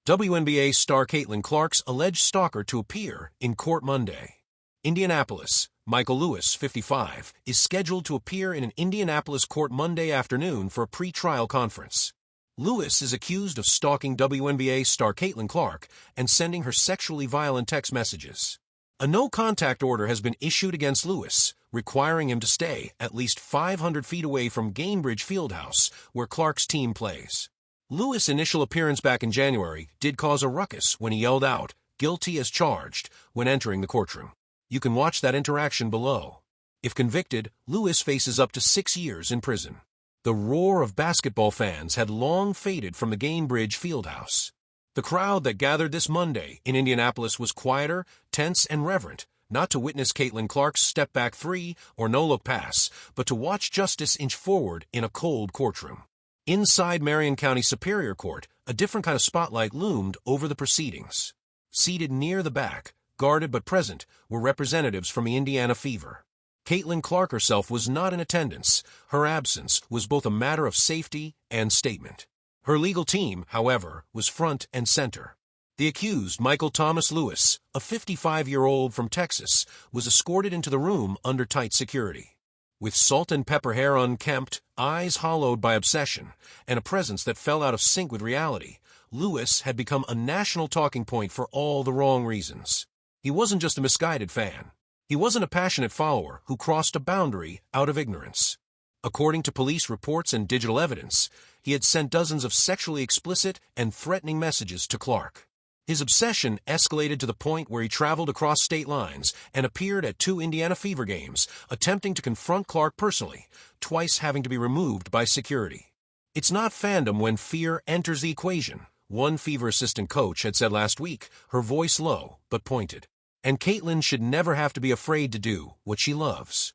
WNBA star Caitlin Clark's alleged stalker to appear in court Monday. Indianapolis. Michael Lewis, 55, is scheduled to appear in an Indianapolis court Monday afternoon for a pre-trial conference. Lewis is accused of stalking WNBA star Caitlin Clark and sending her sexually violent text messages. A no-contact order has been issued against Lewis, requiring him to stay at least 500 feet away from Gainbridge Fieldhouse, where Clark's team plays. Lewis' initial appearance back in January did cause a ruckus when he yelled out, "Guilty as charged," when entering the courtroom. You can watch that interaction below. If convicted, Lewis faces up to 6 years in prison. The roar of basketball fans had long faded from the Gainbridge Fieldhouse. The crowd that gathered this Monday in Indianapolis was quieter, tense, and reverent, not to witness Caitlin Clark's step-back three or no-look pass, but to watch justice inch forward in a cold courtroom. Inside Marion County Superior Court, a different kind of spotlight loomed over the proceedings. Seated near the back, guarded but present, were representatives from the Indiana Fever. Caitlin Clark herself was not in attendance. Her absence was both a matter of safety and statement. Her legal team, however, was front and center. The accused, Michael Thomas Lewis, a 55-year-old from Texas, was escorted into the room under tight security. With salt and pepper hair unkempt, eyes hollowed by obsession, and a presence that fell out of sync with reality, Lewis had become a national talking point for all the wrong reasons. He wasn't just a misguided fan. He wasn't a passionate follower who crossed a boundary out of ignorance. According to police reports and digital evidence, he had sent dozens of sexually explicit and threatening messages to Clark. His obsession escalated to the point where he traveled across state lines and appeared at 2 Indiana Fever games, attempting to confront Clark personally, twice having to be removed by security. It's not fandom when fear enters the equation, one Fever assistant coach had said last week, her voice low but pointed. And Caitlin should never have to be afraid to do what she loves.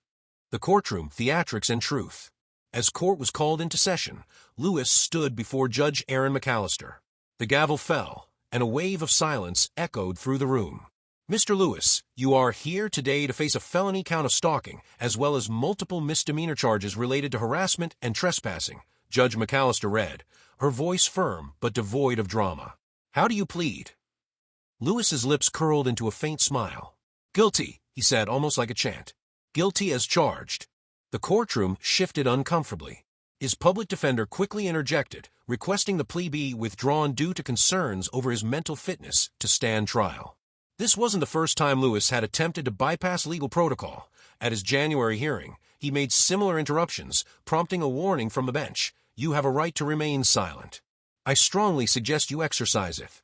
The courtroom, theatrics, and truth. As court was called into session, Lewis stood before Judge Aaron McAllister. The gavel fell, and a wave of silence echoed through the room. "Mr. Lewis, you are here today to face a felony count of stalking, as well as multiple misdemeanor charges related to harassment and trespassing," Judge McAllister read, her voice firm but devoid of drama. "How do you plead?" Lewis's lips curled into a faint smile. "Guilty," he said, almost like a chant. "Guilty as charged." The courtroom shifted uncomfortably. His public defender quickly interjected, requesting the plea be withdrawn due to concerns over his mental fitness to stand trial. This wasn't the first time Lewis had attempted to bypass legal protocol. At his January hearing, he made similar interruptions, prompting a warning from the bench. "You have a right to remain silent. I strongly suggest you exercise it."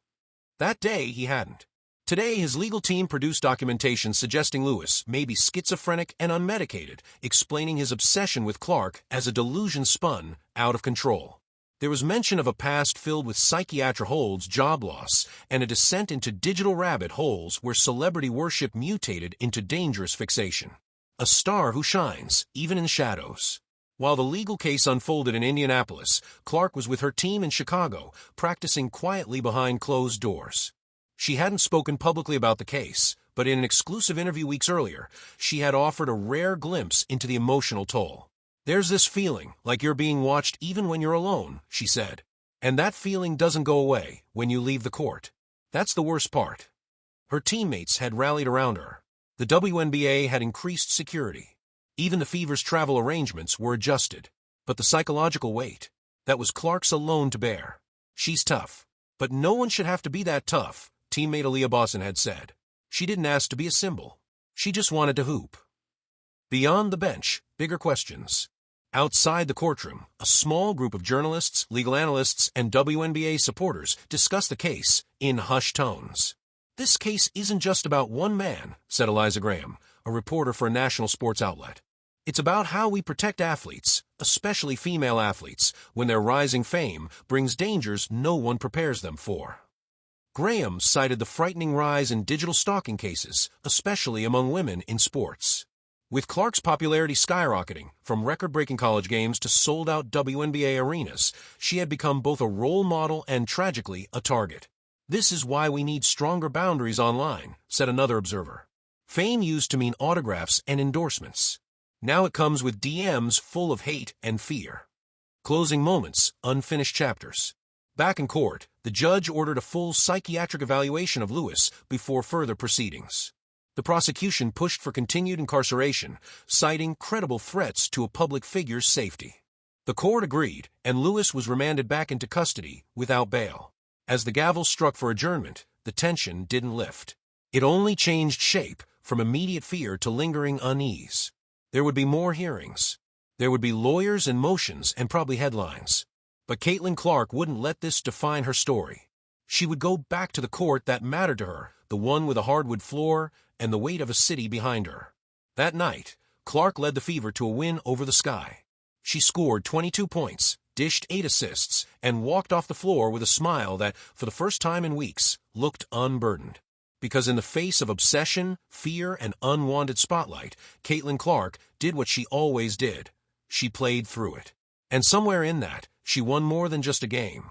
That day, he hadn't. Today, his legal team produced documentation suggesting Lewis may be schizophrenic and unmedicated, explaining his obsession with Clark as a delusion spun out of control. There was mention of a past filled with psychiatric holds, job loss, and a descent into digital rabbit holes where celebrity worship mutated into dangerous fixation. A star who shines, even in shadows. While the legal case unfolded in Indianapolis, Clark was with her team in Chicago, practicing quietly behind closed doors. She hadn't spoken publicly about the case, but in an exclusive interview weeks earlier, she had offered a rare glimpse into the emotional toll. "There's this feeling, like you're being watched even when you're alone," she said. "And that feeling doesn't go away when you leave the court. That's the worst part." Her teammates had rallied around her. The WNBA had increased security. Even the Fever's travel arrangements were adjusted. But the psychological weight, that was Clark's alone to bear. "She's tough. But no one should have to be that tough," teammate Aaliyah Boston had said. She didn't ask to be a symbol. She just wanted to hoop. Beyond the bench, bigger questions. Outside the courtroom, a small group of journalists, legal analysts, and WNBA supporters discussed the case in hushed tones. "This case isn't just about one man," said Eliza Graham, a reporter for a national sports outlet. "It's about how we protect athletes, especially female athletes, when their rising fame brings dangers no one prepares them for." Graham cited the frightening rise in digital stalking cases, especially among women in sports. With Clark's popularity skyrocketing, from record-breaking college games to sold-out WNBA arenas, she had become both a role model and, tragically, a target. "This is why we need stronger boundaries online," said another observer. Fame used to mean autographs and endorsements. Now it comes with DMs full of hate and fear. Closing moments, unfinished chapters. Back in court, the judge ordered a full psychiatric evaluation of Lewis before further proceedings. The prosecution pushed for continued incarceration, citing credible threats to a public figure's safety. The court agreed, and Lewis was remanded back into custody without bail. As the gavel struck for adjournment, the tension didn't lift. It only changed shape from immediate fear to lingering unease. There would be more hearings. There would be lawyers and motions and probably headlines. But Caitlin Clark wouldn't let this define her story. She would go back to the court that mattered to her, the one with a hardwood floor and the weight of a city behind her. That night, Clark led the Fever to a win over the Sky. She scored 22 points, dished 8 assists, and walked off the floor with a smile that, for the first time in weeks, looked unburdened. Because in the face of obsession, fear, and unwanted spotlight, Caitlin Clark did what she always did. She played through it. And somewhere in that, she won more than just a game.